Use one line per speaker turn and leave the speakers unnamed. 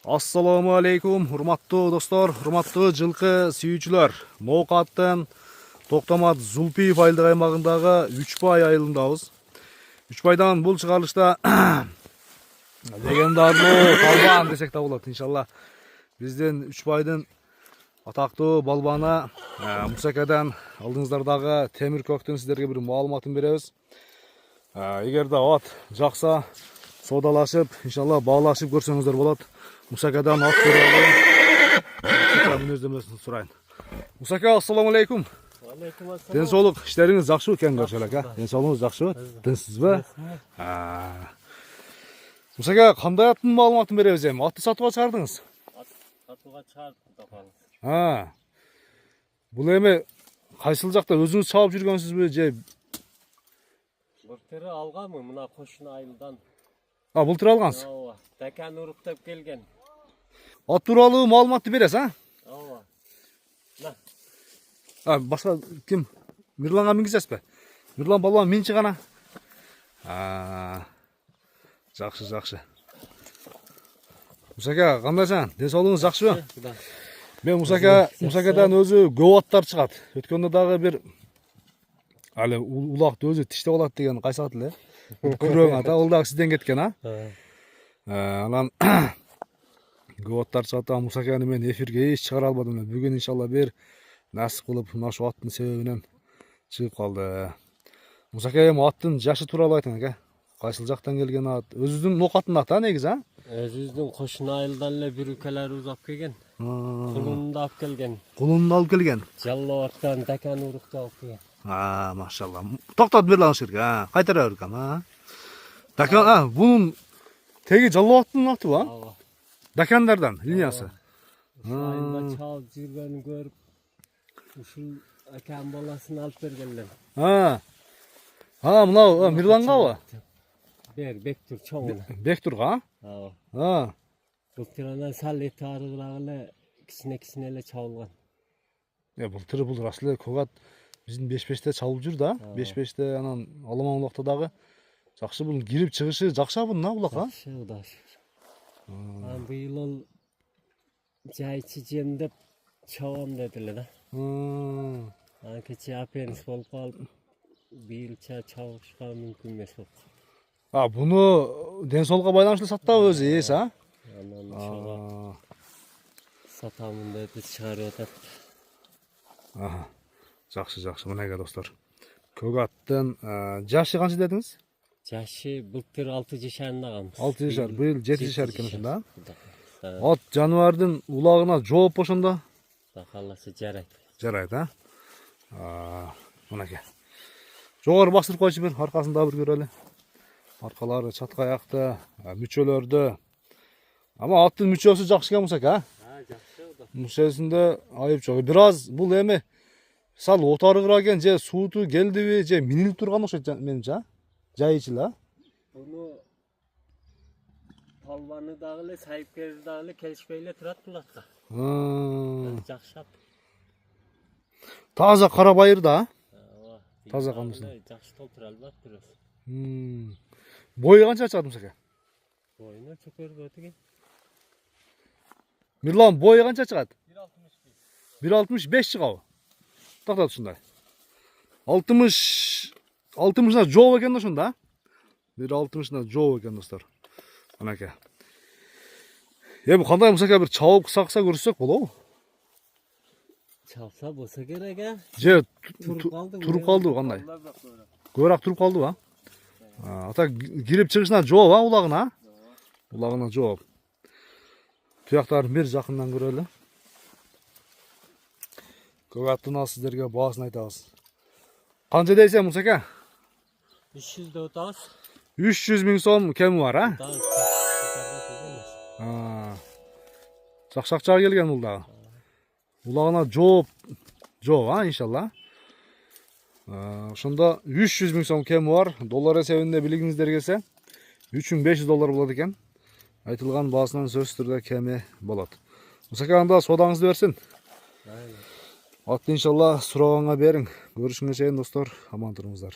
Assalamu alaikum, hurmatlı dostlar, hurmatlı жылқы сүйүүчүлөр. Ноокаттын Токтомат Зулпиев айылдык аймагындагы Үчбай айылындабыз. Үчбайдан бул чыгарылышта легендарлуу балбан десек да болот, иншалла. Биздин Үчбайдын атактуу балбаны Мусакадан алдыңыздардагы темир көктөн сиздерге бир маалыматын беребиз. Эгерде ат жакса, содалашып, иншалла баалашып көрсөңүздөр болот. Мусакадан ат тууралуу мүнөздөмөсүн сурайын. Мусака, ассаламу алейкум.
Алейкум ассалам.
Ден соолук, иштериңиз жакшыбы экен көрсөлөк, Ден соолугуңуз жакшыбы? Динсизби? Мусака, кандай аттын маалыматын беребиз эми? Атты сатууга чыгардыңыз?
Сатууга чыгардык.
Бул эми кайсыл жакта өзүңүз чабып жүргөнсүзбү же?
Былтыры алганмы мына кошуна айылдан?
Былтыр алгансыз?
Ооба. Дакан уруктап келген.
Ат тууралуу маалыматты бересиз,
Ооба. На.
Башка ким? Мирланга мингизесизби? Мирлан балбан минчи гана. Жакшы. Мусака, кандайсың? Ден соолугуңуз жакшыбы? Мен Мусакадан өзү көп аттар чыгат. Өткөндө дагы бир али улакты өзү тиштеп алат деген кайсы ат эле? Күрөң ат, ал дагы сизден кеткен, Анан көп аттар чыгат. Мусаканы мен эфирге эч чыгара албадым. Бүгүн иншалла бир насип кылып мына ушул аттын себебинен чыгып калды. Мусака эми аттын жашы тууралуу айтыңыз, Кайсыл жактан келген ат? Өзүбүздүн Ноокаттын аты, негизи,
Өзүбүздүн кошуна айылдан эле бир укалар узап келген. Кулунда алып келген.
Кулунда алып келген.
Жаллабаттан Дакан уруктап алып келген.
Машалла. Токтот бир лаңшырга, кайтара беркем, Дакан, бунун теги Жаллабаттын атыбы,
Ооба.
Дакандардан линиясы.
Айылда чалып жүргөнүн көрүп, ушул акам баласын алып бергенлер.
Мына Мирлангабы?
Бектур чоңуна.
Бектурга?
Ооба. Былтырынан сал эти арыгыраак эле кичине эле чабылган.
Былтыр бул расыл эле көк ат биздин 5-5те чабылып жүр да. 5-5те анан аламан улакта дагы жакшы бул кирип чыгышы жакшы бунун улакка.
Жакшы Кудай шүгүр. Быйыл ол жайчы жемдеп чабам дедилер да. Кече апенис болуп калып, быйылча чабышка мүмкүн эмес болуп.
Буну ден соолукка байланыштуу саттабы өзү ээси,
Анан ошого сатамын деп чыгарып атат.
Жакшы, мынайга достор. Көк аттын жашы канча дедиңиз?
Жашы былтыр 6 жашарында калмыз.
6 жашар, быйыл 7 жашар экен ошондо. Ат жаныбардын улагына жооп ошондо?
Кудай кааласа жарайт.
Жарайт, Мынакей. Жогору басырып койчу бир, аркасын да бир көрөлү. Аркалары чатка аякты, мүчөлөрдү. Ама аттын мүчөсү жакшы экен, Мусака,
Жакшы Кудай.
Мүчөсүндө айып жок. Бир аз бул эми сал отарыгыраак экен, же сууту келдиби, же минилип турган окшойт менимче, жайычыл,
Буну Талбаны дагы эле, Сайыпкерди дагы эле келишпей эле турат бул атка. Жакшы.
Таза кара байыр да, Таза камысын.
Жакшы толтура албат бирөөсү.
Бою канча чыгат, Мусака?
Боюна чөкөргө деген.
Мирлан, бою канча чыгат? 1.65 чыгабы? Токтот ушундай. 60-на жооп экен ошондо, 1.60-на жооп экен достор. Анакей. Эми кандай Мусака бир чабып кыса көрсөк болобу?
Чалса болсо керек,
Же
туруп
калдыбы кандай? Көбүрөөк туруп калдыбы? Ата кирип чыгышына жооп, улагына? Улагына жооп. Туяктарын бир жакындан көрөлү. Көк аттын сиздерге баасын айтабыз. Канча дейсең, Мусака?
300 деп атабыз.
300 миң сом кеми бар, Жакшы акчага келген бул дагы. Улагына жооп, иншалла. Ошондо 300 миң сом кеми бар. Доллар эсебинде билигиңиздер келсе, $3500 болот экен. Айтылган баасынан сөзсүз түрдө кеми болот. Мусака, анда содаңызды берсин. Атты иншалла сураганга бериң. Көрүшүнгө чейин достор, аман туруңуздар.